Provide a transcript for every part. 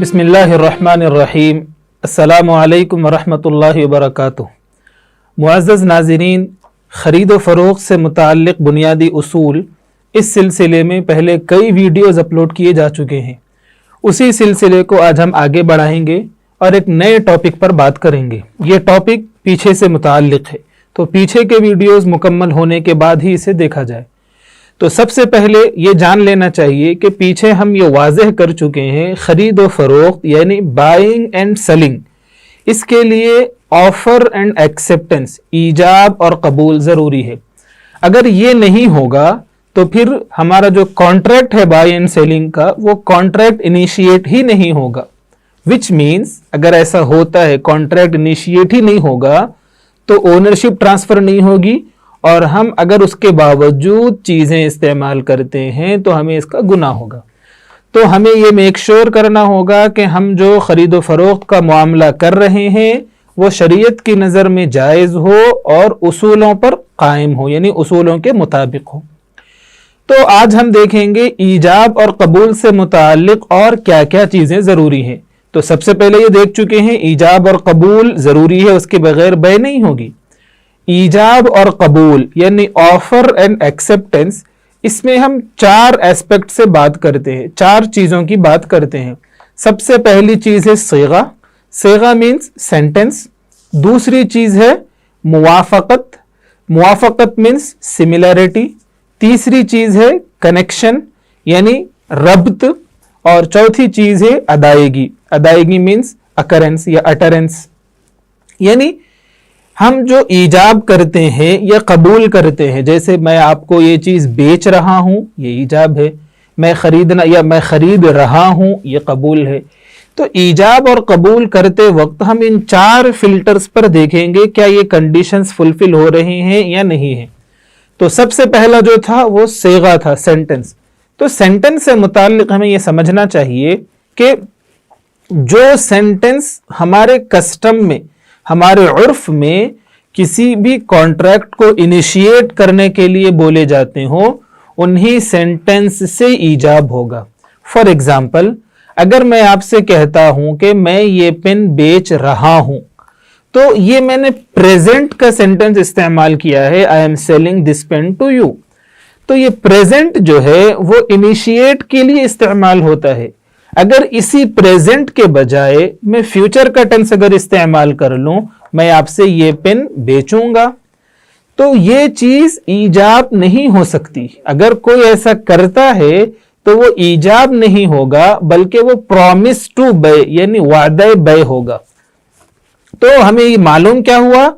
بسم اللہ الرحمن الرحیم السلام علیکم ورحمۃ اللہ وبرکاتہ۔ معزز ناظرین، خرید و فروخت سے متعلق بنیادی اصول اس سلسلے میں پہلے کئی ویڈیوز اپلوڈ کیے جا چکے ہیں۔ اسی سلسلے کو آج ہم آگے بڑھائیں گے اور ایک نئے ٹاپک پر بات کریں گے۔ یہ ٹاپک پیچھے سے متعلق ہے، تو پیچھے کے ویڈیوز مکمل ہونے کے بعد ہی اسے دیکھا جائے۔ تو سب سے پہلے یہ جان لینا چاہیے کہ پیچھے ہم یہ واضح کر چکے ہیں، خرید و فروخت یعنی بائنگ اینڈ سیلنگ، اس کے لیے آفر اینڈ ایکسیپٹنس، ایجاب اور قبول ضروری ہے۔ اگر یہ نہیں ہوگا تو پھر ہمارا جو کانٹریکٹ ہے بائی اینڈ سیلنگ کا، وہ کانٹریکٹ انیشیٹ ہی نہیں ہوگا، وچ مینس اگر ایسا ہوتا ہے کانٹریکٹ انیشیٹ ہی نہیں ہوگا تو اونرشپ ٹرانسفر نہیں ہوگی، اور ہم اگر اس کے باوجود چیزیں استعمال کرتے ہیں تو ہمیں اس کا گناہ ہوگا۔ تو ہمیں یہ میک شور کرنا ہوگا کہ ہم جو خرید و فروخت کا معاملہ کر رہے ہیں وہ شریعت کی نظر میں جائز ہو اور اصولوں پر قائم ہو، یعنی اصولوں کے مطابق ہو۔ تو آج ہم دیکھیں گے ایجاب اور قبول سے متعلق اور کیا کیا چیزیں ضروری ہیں۔ تو سب سے پہلے یہ دیکھ چکے ہیں ایجاب اور قبول ضروری ہے، اس کے بغیر بے نہیں ہوگی۔ ایجاب اور قبول یعنی آفر اینڈ ایکسیپٹنس، اس میں ہم چار ایسپیکٹ سے بات کرتے ہیں، چار چیزوں کی بات کرتے ہیں۔ سب سے پہلی چیز ہے صیغہ، صیغہ مینس سینٹنس۔ دوسری چیز ہے موافقت، موافقت مینس سملیرٹی۔ تیسری چیز ہے کنیکشن یعنی ربط، اور چوتھی چیز ہے ادائیگی، ادائیگی مینس اکرنس یا اٹرنس۔ یعنی ہم جو ایجاب کرتے ہیں یا قبول کرتے ہیں، جیسے میں آپ کو یہ چیز بیچ رہا ہوں، یہ ایجاب ہے۔ میں خریدنا یا میں خرید رہا ہوں، یہ قبول ہے۔ تو ایجاب اور قبول کرتے وقت ہم ان چار فلٹرز پر دیکھیں گے کیا یہ کنڈیشنز فلفل ہو رہی ہیں یا نہیں ہیں۔ تو سب سے پہلا جو تھا وہ صیغہ تھا، سینٹنس۔ تو سینٹنس سے متعلق ہمیں یہ سمجھنا چاہیے کہ جو سینٹنس ہمارے کسٹم میں، ہمارے عرف میں کسی بھی کانٹریکٹ کو انیشیٹ کرنے کے لیے بولے جاتے ہوں، انہی سینٹنس سے ایجاب ہوگا۔ فار ایگزامپل، اگر میں آپ سے کہتا ہوں کہ میں یہ پین بیچ رہا ہوں، تو یہ میں نے پریزنٹ کا سینٹنس استعمال کیا ہے، I am selling this pen to you۔ تو یہ پریزنٹ جو ہے وہ انیشیٹ کے لیے استعمال ہوتا ہے۔ اگر اسی پریزنٹ کے بجائے میں فیوچر کا ٹینس اگر استعمال کر لوں، میں آپ سے یہ پین بیچوں گا، تو یہ چیز ایجاب نہیں ہو سکتی۔ اگر کوئی ایسا کرتا ہے تو وہ ایجاب نہیں ہوگا، بلکہ وہ پرومس ٹو بے یعنی وعدہ بے ہوگا۔ تو ہمیں یہ معلوم کیا ہوا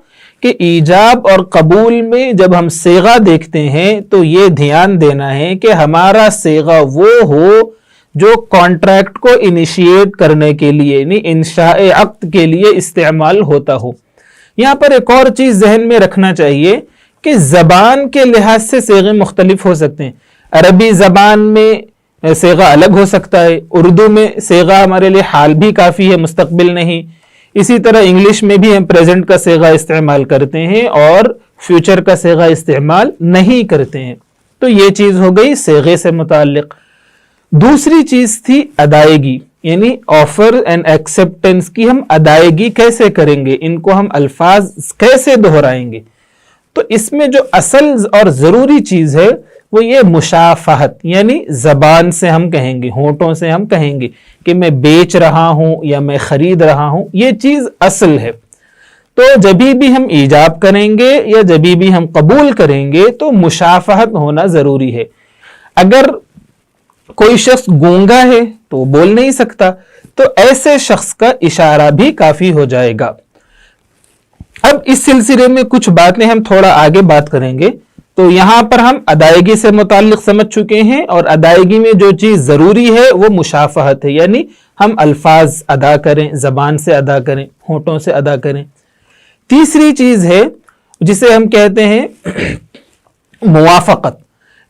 کہ ایجاب اور قبول میں جب ہم صیغہ دیکھتے ہیں تو یہ دھیان دینا ہے کہ ہمارا صیغہ وہ ہو جو کانٹریکٹ کو انیشیٹ کرنے کے لیے یعنی انشاء عقد کے لیے استعمال ہوتا ہو۔ یہاں پر ایک اور چیز ذہن میں رکھنا چاہیے کہ زبان کے لحاظ سے صیغے مختلف ہو سکتے ہیں۔ عربی زبان میں صیغہ الگ ہو سکتا ہے، اردو میں صیغہ ہمارے لیے حال بھی کافی ہے، مستقبل نہیں۔ اسی طرح انگلش میں بھی ہم پریزنٹ کا صیغہ استعمال کرتے ہیں اور فیوچر کا صیغہ استعمال نہیں کرتے ہیں۔ تو یہ چیز ہو گئی صیغے سے متعلق۔ دوسری چیز تھی ادائیگی، یعنی آفر اینڈ ایکسیپٹنس کی ہم ادائیگی کیسے کریں گے، ان کو ہم الفاظ کیسے دہرائیں گے۔ تو اس میں جو اصل اور ضروری چیز ہے وہ یہ مشافہت، یعنی زبان سے ہم کہیں گے، ہونٹوں سے ہم کہیں گے کہ میں بیچ رہا ہوں یا میں خرید رہا ہوں، یہ چیز اصل ہے۔ تو جبھی بھی ہم ایجاب کریں گے یا جبھی بھی ہم قبول کریں گے تو مشافہت ہونا ضروری ہے۔ اگر کوئی شخص گونگا ہے تو وہ بول نہیں سکتا، تو ایسے شخص کا اشارہ بھی کافی ہو جائے گا۔ اب اس سلسلے میں کچھ باتیں ہم تھوڑا آگے بات کریں گے۔ تو یہاں پر ہم ادائیگی سے متعلق سمجھ چکے ہیں، اور ادائیگی میں جو چیز ضروری ہے وہ مشافہت ہے، یعنی ہم الفاظ ادا کریں، زبان سے ادا کریں، ہونٹوں سے ادا کریں۔ تیسری چیز ہے جسے ہم کہتے ہیں موافقت،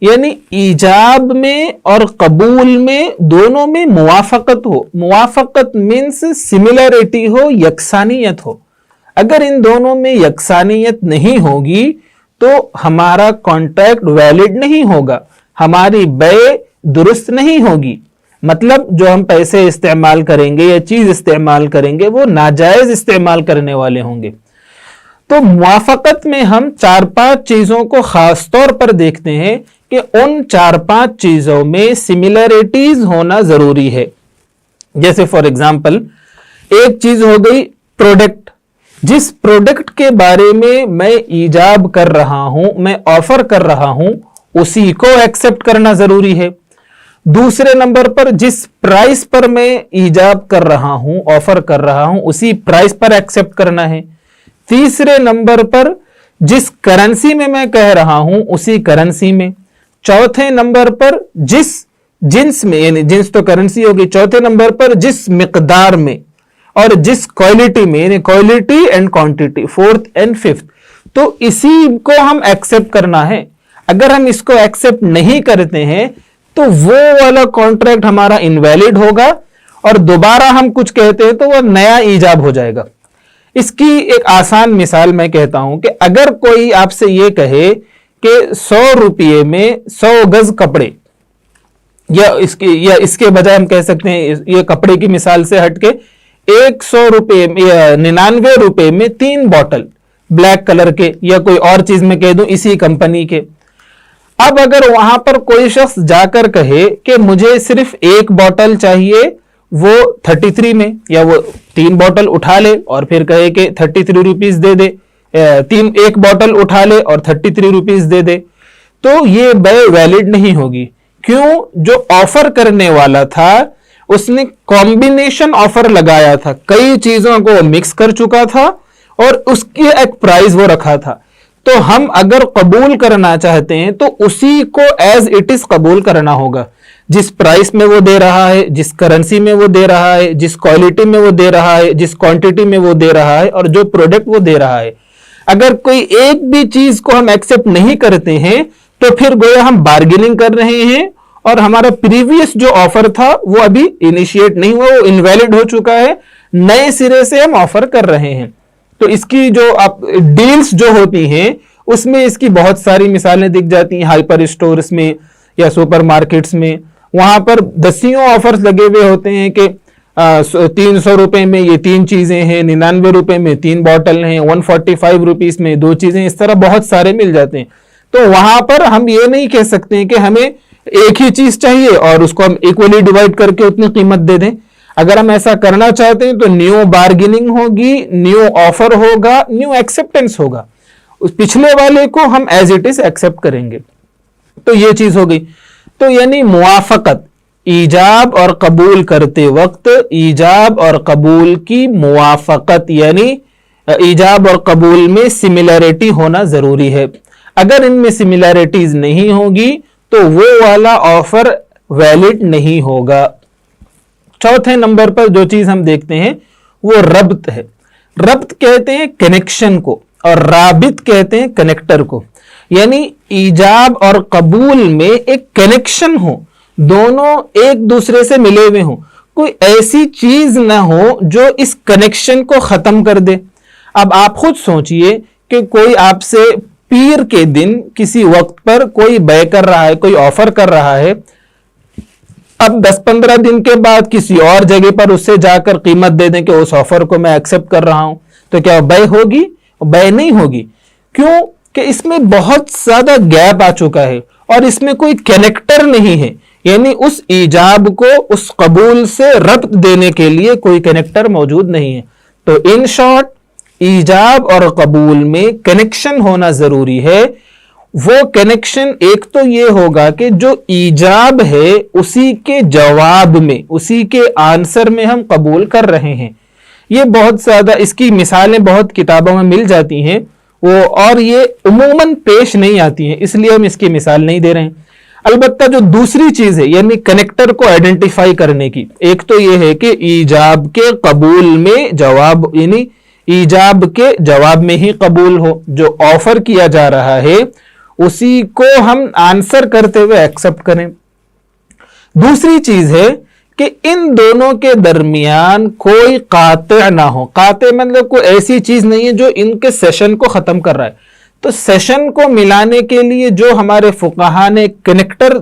یعنی ایجاب میں اور قبول میں دونوں میں موافقت ہو۔ موافقت مینس سملیرٹی ہو، یکسانیت ہو۔ اگر ان دونوں میں یکسانیت نہیں ہوگی تو ہمارا کانٹریکٹ ویلڈ نہیں ہوگا، ہماری بے درست نہیں ہوگی۔ مطلب جو ہم پیسے استعمال کریں گے یا چیز استعمال کریں گے وہ ناجائز استعمال کرنے والے ہوں گے. تو موافقت میں ہم 4-5 چیزوں کو خاص طور پر دیکھتے ہیں کہ ان 4-5 چیزوں میں سملریٹیز ہونا ضروری ہے. جیسے فار ایگزامپل ایک چیز ہو گئی پروڈکٹ. جس پروڈکٹ کے بارے میں ایجاب کر رہا ہوں، میں آفر کر رہا ہوں، اسی کو ایکسپٹ کرنا ضروری ہے. دوسرے نمبر پر جس پرائس پر میں ایجاب کر رہا ہوں، آفر کر رہا ہوں، اسی پرائس پر ایکسپٹ کرنا ہے. تیسرے نمبر پر جس کرنسی میں کہہ رہا ہوں اسی کرنسی میں. چوتھے نمبر پر جس جنس میں، یعنی جنس تو کرنسی ہوگی، چوتھے نمبر پر جس مقدار میں اور جس کوالٹی میں، یعنی quality and quantity, fourth and fifth. تو اسی کو ہم ایکسپٹ کرنا ہے. اگر ہم اس کو ایکسپٹ نہیں کرتے ہیں تو وہ والا کانٹریکٹ ہمارا انویلڈ ہوگا اور دوبارہ ہم کچھ کہتے ہیں تو وہ نیا ایجاب ہو جائے گا. اس کی ایک آسان مثال میں کہتا ہوں کہ اگر کوئی آپ سے یہ کہے کہ 100 روپے میں 100 گز کپڑے، یا اس کے بجائے ہم کہہ سکتے ہیں یہ کپڑے کی مثال سے ہٹ کے 100 روپے 99 روپے میں 3 بوٹل بلیک کلر کے، یا کوئی اور چیز میں کہہ دوں اسی کمپنی کے. اب اگر وہاں پر کوئی شخص جا کر کہے کہ مجھے صرف ایک بوٹل چاہیے وہ 33 میں، یا وہ 3 بوٹل اٹھا لے اور پھر کہے کہ 33 روپیز دے دے، ایک بوٹل اٹھا لے اور 33 روپیز دے دے، تو یہ بے ویلڈ نہیں ہوگی. کیوں؟ جو آفر کرنے والا تھا اس نے کمبینیشن آفر لگایا تھا، کئی چیزوں کو مکس کر چکا تھا اور اس کی ایک پرائز وہ رکھا تھا. تو ہم اگر قبول کرنا چاہتے ہیں تو اسی کو ایز اٹ از قبول کرنا ہوگا. جس پرائس میں وہ دے رہا ہے، جس کرنسی میں وہ دے رہا ہے، جس کوالٹی میں وہ دے رہا ہے، جس کوانٹٹی میں وہ دے رہا ہے، اور جو پروڈکٹ وہ دے رہا ہے. اگر کوئی ایک بھی چیز کو ہم ایکسپٹ نہیں کرتے ہیں تو پھر گویا ہم بارگیننگ کر رہے ہیں اور ہمارا پریویس جو آفر تھا وہ ابھی انیشیٹ نہیں ہوا، وہ انویلڈ ہو چکا ہے، نئے سرے سے ہم آفر کر رہے ہیں. تو اس کی جو ڈیلز جو ہوتی ہیں اس میں اس کی بہت ساری مثالیں دکھ جاتی ہیں. ہائپر اسٹورز میں یا سپر مارکیٹس میں وہاں پر دسیوں آفرز لگے ہوئے ہوتے ہیں کہ 300 روپے میں یہ 3 چیزیں ہیں، 99 روپے میں 3 بوٹل ہیں، 145 روپیز میں 2 چیزیں، اس طرح بہت سارے مل جاتے ہیں. تو وہاں پر ہم یہ نہیں کہہ سکتے ہیں کہ ہمیں ایک ہی چیز چاہیے اور اس کو ہم ایکولی ڈیوائڈ کر کے اتنی قیمت دے دیں. اگر ہم ایسا کرنا چاہتے ہیں تو نیو بارگیننگ ہوگی، نیو آفر ہوگا، نیو ایکسپٹنس ہوگا. اس پچھلے والے کو ہم ایز اٹ از ایکسپٹ کریں گے. تو یہ چیز ہو گئی. تو یعنی موافقت، ایجاب اور قبول کرتے وقت ایجاب اور قبول کی موافقت، یعنی ایجاب اور قبول میں سملیرٹی ہونا ضروری ہے. اگر ان میں سملیرٹیز نہیں ہوگی تو وہ والا آفر ویلڈ نہیں ہوگا. چوتھے نمبر پر جو چیز ہم دیکھتے ہیں وہ ربط ہے. ربط کہتے ہیں کنیکشن کو اور رابط کہتے ہیں کنیکٹر کو. یعنی ایجاب اور قبول میں ایک کنیکشن ہو، دونوں ایک دوسرے سے ملے ہوئے ہوں، کوئی ایسی چیز نہ ہو جو اس کنیکشن کو ختم کر دے. اب آپ خود سوچئے کہ کوئی آپ سے پیر کے دن کسی وقت پر کوئی بے کر رہا ہے، کوئی آفر کر رہا ہے، اب 10-15 دن کے بعد کسی اور جگہ پر اس سے جا کر قیمت دے دیں کہ اس آفر کو میں ایکسپٹ کر رہا ہوں، تو کیا بے ہوگی؟ بے نہیں ہوگی. کیوں؟ کہ اس میں بہت زیادہ گیپ آ چکا ہے اور اس میں کوئی کنیکٹر نہیں ہے. یعنی اس ایجاب کو اس قبول سے ربط دینے کے لیے کوئی کنیکٹر موجود نہیں ہے. تو ان شارٹ ایجاب اور قبول میں کنیکشن ہونا ضروری ہے. وہ کنیکشن ایک تو یہ ہوگا کہ جو ایجاب ہے اسی کے جواب میں، اسی کے آنسر میں ہم قبول کر رہے ہیں. یہ بہت زیادہ اس کی مثالیں بہت کتابوں میں مل جاتی ہیں اور یہ عموماً پیش نہیں آتی ہیں، اس لیے ہم اس کی مثال نہیں دے رہے ہیں. البتہ جو دوسری چیز ہے یعنی کنیکٹر کو آئیڈینٹیفائی کرنے کی، ایک تو یہ ہے کہ ایجاب کے قبول میں جواب، یعنی ایجاب کے جواب میں ہی قبول ہو، جو آفر کیا جا رہا ہے اسی کو ہم آنسر کرتے ہوئے ایکسپٹ کریں. دوسری چیز ہے کہ ان دونوں کے درمیان کوئی قاطع نہ ہو. قاطع مطلب کوئی ایسی چیز نہیں ہے جو ان کے سیشن کو ختم کر رہا ہے. تو سیشن کو ملانے کے لیے جو ہمارے فقہا نے کنیکٹر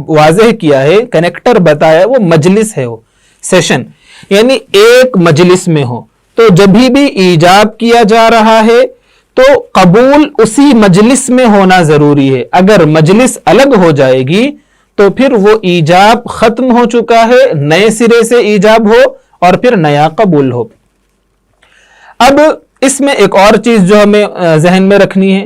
واضح کیا ہے، کنیکٹر بتایا، وہ مجلس ہے، وہ سیشن یعنی ایک مجلس میں ہو. تو جب بھی ایجاب کیا جا رہا ہے تو قبول اسی مجلس میں ہونا ضروری ہے. اگر مجلس الگ ہو جائے گی تو پھر وہ ایجاب ختم ہو چکا ہے، نئے سرے سے ایجاب ہو اور پھر نیا قبول ہو. اب اس میں ایک اور چیز جو ہمیں ذہن میں رکھنی ہے،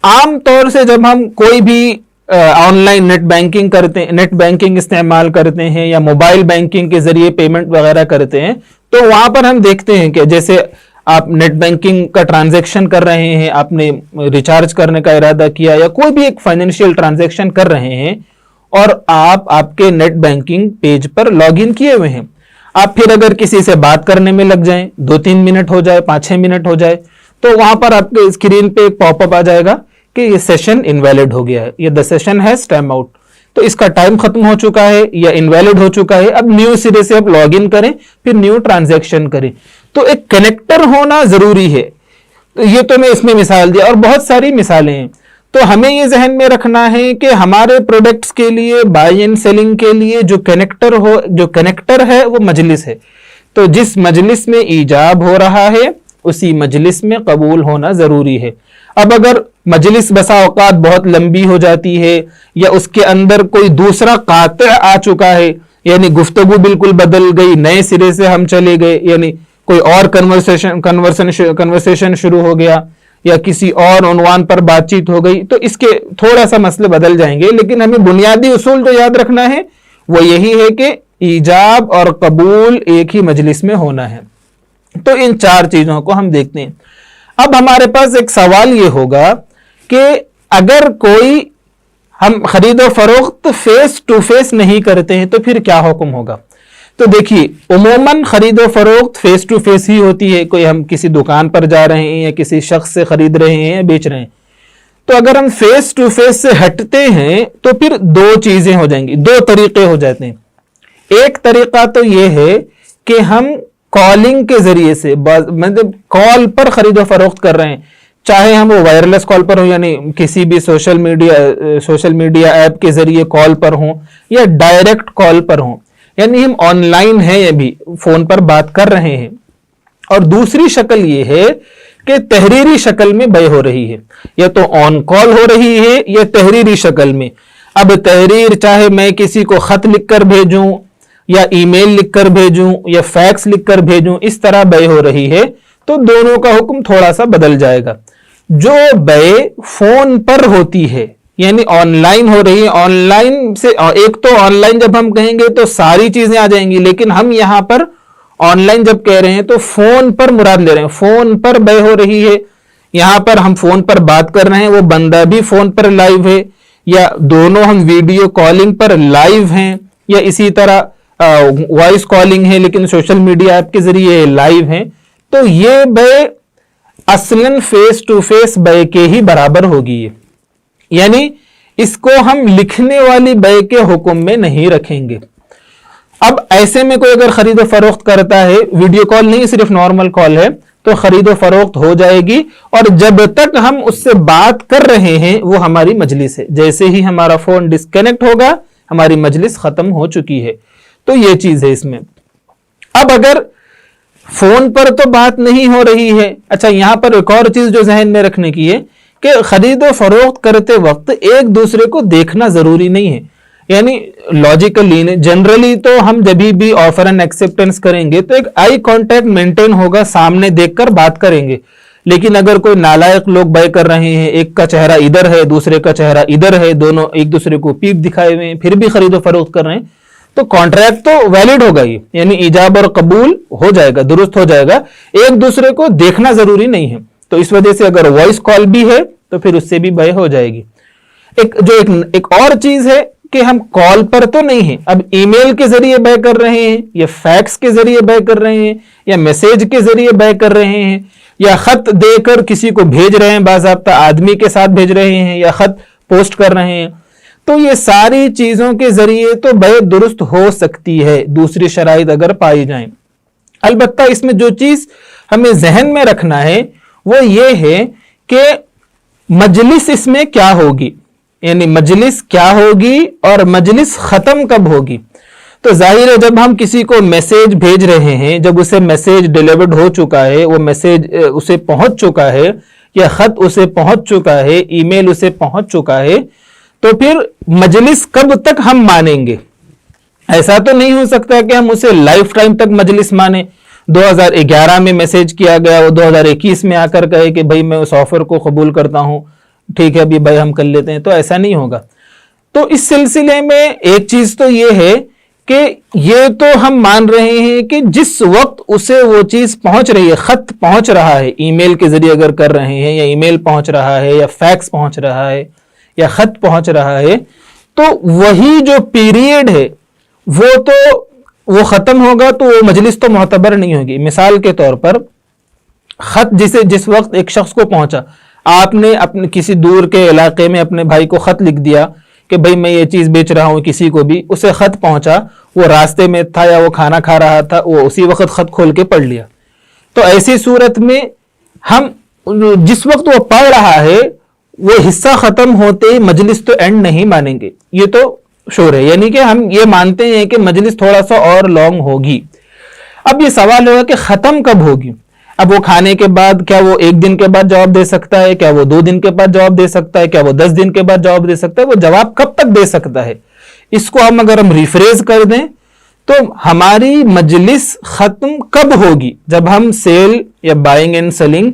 عام طور سے جب ہم کوئی بھی آن لائن نیٹ بینکنگ کرتے ہیں، نیٹ بینکنگ استعمال کرتے ہیں یا موبائل بینکنگ کے ذریعے پیمنٹ وغیرہ کرتے ہیں، تو وہاں پر ہم دیکھتے ہیں کہ جیسے آپ نیٹ بینکنگ کا ٹرانزیکشن کر رہے ہیں، آپ نے ریچارج کرنے کا ارادہ کیا یا کوئی بھی ایک فائنینشیل ٹرانزیکشن کر رہے ہیں اور آپ کے نیٹ بینکنگ پیج پر لاگ ان کیے ہوئے ہیں. آپ پھر اگر کسی سے بات کرنے میں لگ جائیں، 2-3 منٹ ہو جائے، 5-6 منٹ ہو جائے، تو وہاں پر آپ کے اسکرین پہ ایک پاپ اپ آ جائے گا کہ یہ سیشن انویلڈ ہو گیا ہے، یہ the session has time out. تو اس کا ٹائم ختم ہو چکا ہے یا انویلڈ ہو چکا ہے، اب نیو سرے سے آپ لاگ ان کریں، پھر نیو ٹرانزیکشن کریں. تو ایک کنیکٹر ہونا ضروری ہے. یہ تو میں اس میں مثال دیا اور بہت ساری مثالیں ہیں. تو ہمیں یہ ذہن میں رکھنا ہے کہ ہمارے پروڈکٹس کے لیے، بائی اینڈ سیلنگ کے لیے جو کنیکٹر ہے وہ مجلس ہے. تو جس مجلس میں ایجاب ہو رہا ہے اسی مجلس میں قبول ہونا ضروری ہے. اب اگر مجلس بسا اوقات بہت لمبی ہو جاتی ہے یا اس کے اندر کوئی دوسرا قاطع آ چکا ہے، یعنی گفتگو بالکل بدل گئی، نئے سرے سے ہم چلے گئے، یعنی کوئی اور کنورسیشن شروع ہو گیا یا کسی اور عنوان پر بات چیت ہو گئی، تو اس کے تھوڑا سا مسئلے بدل جائیں گے. لیکن ہمیں بنیادی اصول جو یاد رکھنا ہے وہ یہی ہے کہ ایجاب اور قبول ایک ہی مجلس میں ہونا ہے. تو ان 4 چیزوں کو ہم دیکھتے ہیں. اب ہمارے پاس ایک سوال یہ ہوگا کہ اگر کوئی ہم خرید و فروخت فیس ٹو فیس نہیں کرتے ہیں تو پھر کیا حکم ہوگا؟ تو دیکھیے، عموماً خرید و فروخت فیس ٹو فیس ہی ہوتی ہے. کوئی ہم کسی دکان پر جا رہے ہیں یا کسی شخص سے خرید رہے ہیں یا بیچ رہے ہیں. تو اگر ہم فیس ٹو فیس سے ہٹتے ہیں تو پھر 2 چیزیں ہو جائیں گی، 2 طریقے ہو جاتے ہیں. ایک طریقہ تو یہ ہے کہ ہم کالنگ کے ذریعے سے، مطلب کال پر خرید و فروخت کر رہے ہیں، چاہے ہم وہ وائرلیس کال پر ہوں، یعنی کسی بھی سوشل میڈیا ایپ کے ذریعے کال پر ہوں یا ڈائریکٹ کال پر ہوں، یعنی ہم آن لائن ہیں یا بھی فون پر بات کر رہے ہیں. اور دوسری شکل یہ ہے کہ تحریری شکل میں بیع ہو رہی ہے، یا تو آن کال ہو رہی ہے یا تحریری شکل میں. اب تحریر چاہے میں کسی کو خط لکھ کر بھیجوں یا ای میل لکھ کر بھیجوں یا فیکس لکھ کر بھیجوں، اس طرح بیع ہو رہی ہے تو دونوں کا حکم تھوڑا سا بدل جائے گا. جو بیع فون پر ہوتی ہے یعنی آن لائن ہو رہی ہے، آن لائن سے ایک تو آن لائن جب ہم کہیں گے تو ساری چیزیں آ جائیں گی، لیکن ہم یہاں پر آن لائن جب کہہ رہے ہیں تو فون پر مراد لے رہے ہیں، فون پر بیع ہو رہی ہے. یہاں پر ہم فون پر بات کر رہے ہیں، وہ بندہ بھی فون پر لائیو ہے، یا دونوں ہم ویڈیو کالنگ پر لائیو ہیں، یا اسی طرح وائس کالنگ ہے لیکن سوشل میڈیا ایپ کے ذریعے لائیو ہیں. تو یہ بیع اصلاً فیس ٹو فیس بیع کے ہی برابر ہوگی، یعنی اس کو ہم لکھنے والی بیع کے حکم میں نہیں رکھیں گے. اب ایسے میں کوئی اگر خرید و فروخت کرتا ہے، ویڈیو کال نہیں صرف نارمل کال ہے، تو خرید و فروخت ہو جائے گی، اور جب تک ہم اس سے بات کر رہے ہیں وہ ہماری مجلس ہے. جیسے ہی ہمارا فون ڈسکنیکٹ ہوگا ہماری مجلس ختم ہو چکی ہے. تو یہ چیز ہے اس میں. اب اگر فون پر تو بات نہیں ہو رہی ہے، اچھا یہاں پر ایک اور چیز جو ذہن میں رکھنے کی ہے کہ خرید و فروخت کرتے وقت ایک دوسرے کو دیکھنا ضروری نہیں ہے. یعنی لاجیکلی جنرلی تو ہم جب بھی آفر اینڈ ایکسیپٹنس کریں گے تو ایک آئی کانٹیکٹ مینٹین ہوگا، سامنے دیکھ کر بات کریں گے. لیکن اگر کوئی نالائق لوگ بیع کر رہے ہیں، ایک کا چہرہ ادھر ہے دوسرے کا چہرہ ادھر ہے، دونوں ایک دوسرے کو پیپ دکھائے ہوئے ہیں پھر بھی خرید و فروخت کر رہے ہیں، تو کانٹریکٹ تو ویلڈ ہوگا ہی، یعنی ایجاب اور قبول ہو جائے گا، درست ہو جائے گا. ایک دوسرے کو دیکھنا ضروری نہیں ہے. تو اس وجہ سے اگر وائس کال بھی ہے تو پھر اس سے بھی بیع ہو جائے گی. ایک اور چیز ہے کہ ہم کال پر تو نہیں ہیں، اب ای میل کے ذریعے بیع کر رہے ہیں یا فیکس کے ذریعے بیع کر رہے ہیں یا میسیج کے ذریعے بیع کر رہے ہیں یا خط دے کر کسی کو بھیج رہے ہیں، باضابطہ آدمی کے ساتھ بھیج رہے ہیں یا خط پوسٹ کر رہے ہیں. تو یہ ساری چیزوں کے ذریعے تو بیع درست ہو سکتی ہے دوسری شرائط اگر پائی جائیں. البتہ اس میں جو چیز ہمیں ذہن میں رکھنا ہے وہ یہ ہے کہ مجلس اس میں کیا ہوگی، یعنی مجلس کیا ہوگی اور مجلس ختم کب ہوگی. تو ظاہر ہے جب ہم کسی کو میسیج بھیج رہے ہیں، جب اسے میسیج ڈیلیورڈ ہو چکا ہے، وہ میسیج اسے پہنچ چکا ہے یا خط اسے پہنچ چکا ہے، ای میل اسے پہنچ چکا ہے، تو پھر مجلس کب تک ہم مانیں گے؟ ایسا تو نہیں ہو سکتا کہ ہم اسے لائف ٹائم تک مجلس مانیں. 2011 میں میسیج کیا گیا، وہ 2021 میں آ کر کہے کہ بھائی میں اس آفر کو قبول کرتا ہوں، ٹھیک ہے ابھی بھائی ہم کر لیتے ہیں، تو ایسا نہیں ہوگا. تو اس سلسلے میں ایک چیز تو یہ ہے کہ یہ تو ہم مان رہے ہیں کہ جس وقت اسے وہ چیز پہنچ رہی ہے، خط پہنچ رہا ہے، ای میل کے ذریعے اگر کر رہے ہیں، یا ای میل پہنچ رہا ہے، یا فیکس پہنچ رہا ہے، یا خط پہنچ رہا ہے، تو وہی جو پیریڈ ہے وہ ختم ہوگا، تو وہ مجلس تو معتبر نہیں ہوگی. مثال کے طور پر خط جس وقت ایک شخص کو پہنچا، آپ نے اپنے کسی دور کے علاقے میں اپنے بھائی کو خط لکھ دیا کہ بھائی میں یہ چیز بیچ رہا ہوں، کسی کو بھی اسے خط پہنچا، وہ راستے میں تھا یا وہ کھانا کھا رہا تھا، وہ اسی وقت خط کھول کے پڑھ لیا. تو ایسی صورت میں ہم جس وقت وہ پڑھ رہا ہے وہ حصہ ختم ہوتے ہی مجلس تو اینڈ نہیں مانیں گے، یہ تو شور ہے. یعنی کہ ہم یہ مانتے ہیں کہ مجلس تھوڑا سا اور لانگ ہوگی. اب یہ سوال ہوگا کہ ختم کب ہوگی؟ اب وہ کھانے کے بعد کیا وہ 1 دن کے بعد جواب دے سکتا ہے؟ کیا وہ 2 دن کے بعد جواب دے سکتا ہے؟ کیا وہ 10 دن کے بعد جواب دے سکتا ہے؟ وہ جواب کب تک دے سکتا ہے؟ اس کو اگر ہم ریفریز کر دیں تو ہماری مجلس ختم کب ہوگی؟ جب ہم سیل یا بائنگ اینڈ سیلنگ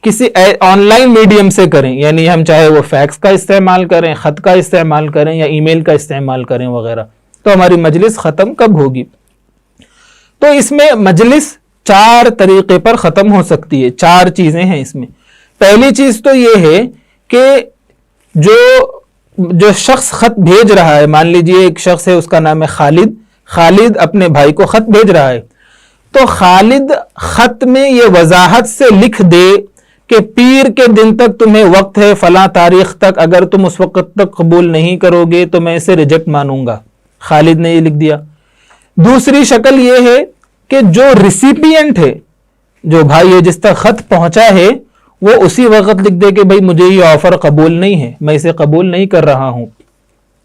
کسی آن لائن میڈیم سے کریں، یعنی ہم چاہے وہ فیکس کا استعمال کریں، خط کا استعمال کریں، یا ای میل کا استعمال کریں وغیرہ، تو ہماری مجلس ختم کب ہوگی؟ تو اس میں مجلس 4 طریقے پر ختم ہو سکتی ہے. 4 چیزیں ہیں اس میں. پہلی چیز تو یہ ہے کہ جو شخص خط بھیج رہا ہے، مان لیجئے ایک شخص ہے، اس کا نام ہے خالد اپنے بھائی کو خط بھیج رہا ہے، تو خالد خط میں یہ وضاحت سے لکھ دے کہ پیر کے دن تک تمہیں وقت ہے، فلاں تاریخ تک، اگر تم اس وقت تک قبول نہیں کرو گے تو میں اسے ریجیکٹ مانوں گا. خالد نے یہ لکھ دیا. دوسری شکل یہ ہے کہ جو ریسیپینٹ ہے، جو بھائی ہے جس تک خط پہنچا ہے، وہ اسی وقت لکھ دے کہ بھائی مجھے یہ آفر قبول نہیں ہے، میں اسے قبول نہیں کر رہا ہوں.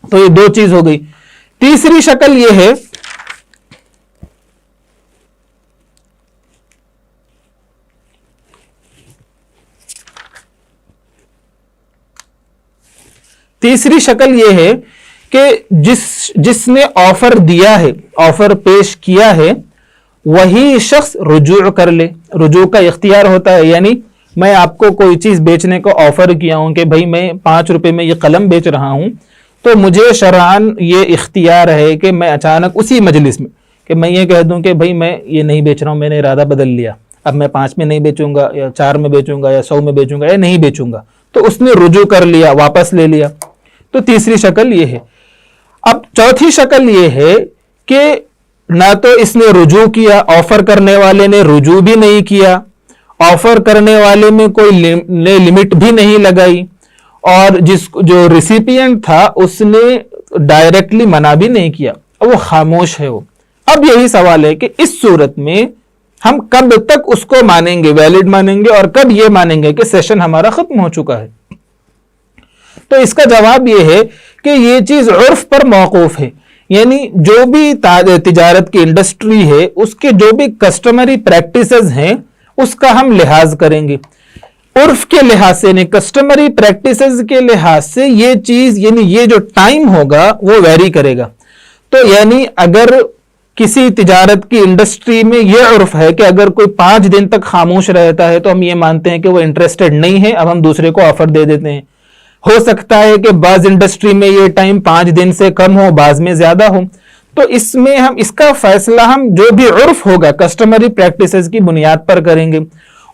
تو یہ 2 چیز ہو گئی. تیسری شکل یہ ہے کہ جس نے آفر دیا ہے، آفر پیش کیا ہے، وہی شخص رجوع کر لے. رجوع کا اختیار ہوتا ہے، یعنی میں آپ کو کوئی چیز بیچنے کو آفر کیا ہوں کہ بھائی میں 5 روپے میں یہ قلم بیچ رہا ہوں، تو مجھے شرعاً یہ اختیار ہے کہ میں اچانک اسی مجلس میں کہ میں یہ کہہ دوں کہ بھائی میں یہ نہیں بیچ رہا ہوں، میں نے ارادہ بدل لیا، اب میں 5 میں نہیں بیچوں گا، یا 4 میں بیچوں گا، یا 100 میں بیچوں گا، یا نہیں بیچوں گا. تو اس نے رجوع کر لیا، واپس لے لیا. تو تیسری شکل یہ ہے. اب چوتھی شکل یہ ہے کہ نہ تو اس نے رجوع کیا، آفر کرنے والے نے رجوع بھی نہیں کیا، آفر کرنے والے میں کوئی لمٹ بھی نہیں لگائی، اور جو ریسیپینٹ تھا اس نے ڈائریکٹلی منع بھی نہیں کیا، وہ خاموش ہے. وہ اب یہی سوال ہے کہ اس صورت میں ہم کب تک اس کو مانیں گے، ویلڈ مانیں گے، اور کب یہ مانیں گے کہ سیشن ہمارا ختم ہو چکا ہے؟ تو اس کا جواب یہ ہے کہ یہ چیز عرف پر موقوف ہے. یعنی جو بھی تجارت کی انڈسٹری ہے، اس کے جو بھی کسٹمری پریکٹسز ہیں، اس کا ہم لحاظ کریں گے. عرف کے لحاظ سے، یعنی کسٹمری پریکٹسز کے لحاظ سے یہ چیز، یعنی یہ جو ٹائم ہوگا وہ ویری کرے گا. تو یعنی اگر کسی تجارت کی انڈسٹری میں یہ عرف ہے کہ اگر کوئی 5 دن تک خاموش رہتا ہے تو ہم یہ مانتے ہیں کہ وہ انٹرسٹڈ نہیں ہے، اب ہم دوسرے کو آفر دے دیتے ہیں. ہو سکتا ہے کہ بعض انڈسٹری میں یہ ٹائم 5 دن سے کم ہو، بعض میں زیادہ ہو. تو اس میں ہم اس کا فیصلہ ہم جو بھی عرف ہوگا کسٹمری پریکٹسز کی بنیاد پر کریں گے،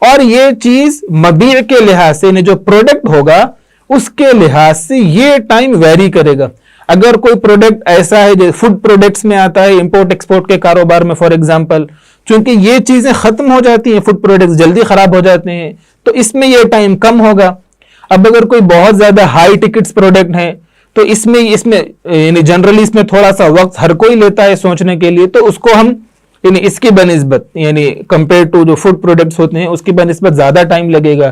اور یہ چیز مبیع کے لحاظ سے، یعنی جو پروڈکٹ ہوگا اس کے لحاظ سے یہ ٹائم ویری کرے گا. اگر کوئی پروڈکٹ ایسا ہے جو فوڈ پروڈکٹس میں آتا ہے، امپورٹ ایکسپورٹ کے کاروبار میں فار ایگزامپل، چونکہ یہ چیزیں ختم ہو جاتی ہیں، فوڈ پروڈکٹس جلدی خراب ہو جاتے ہیں، تو اس میں یہ ٹائم کم ہوگا. اب اگر کوئی بہت زیادہ ہائی ٹکٹس پروڈکٹ ہیں تو اس میں یعنی جنرلی اس میں تھوڑا سا وقت ہر کوئی لیتا ہے سوچنے کے لیے، تو اس کو ہم یعنی اس کی بنسبت، یعنی کمپیئر ٹو جو فوڈ پروڈکٹس ہوتے ہیں اس کی بنسبت زیادہ ٹائم لگے گا.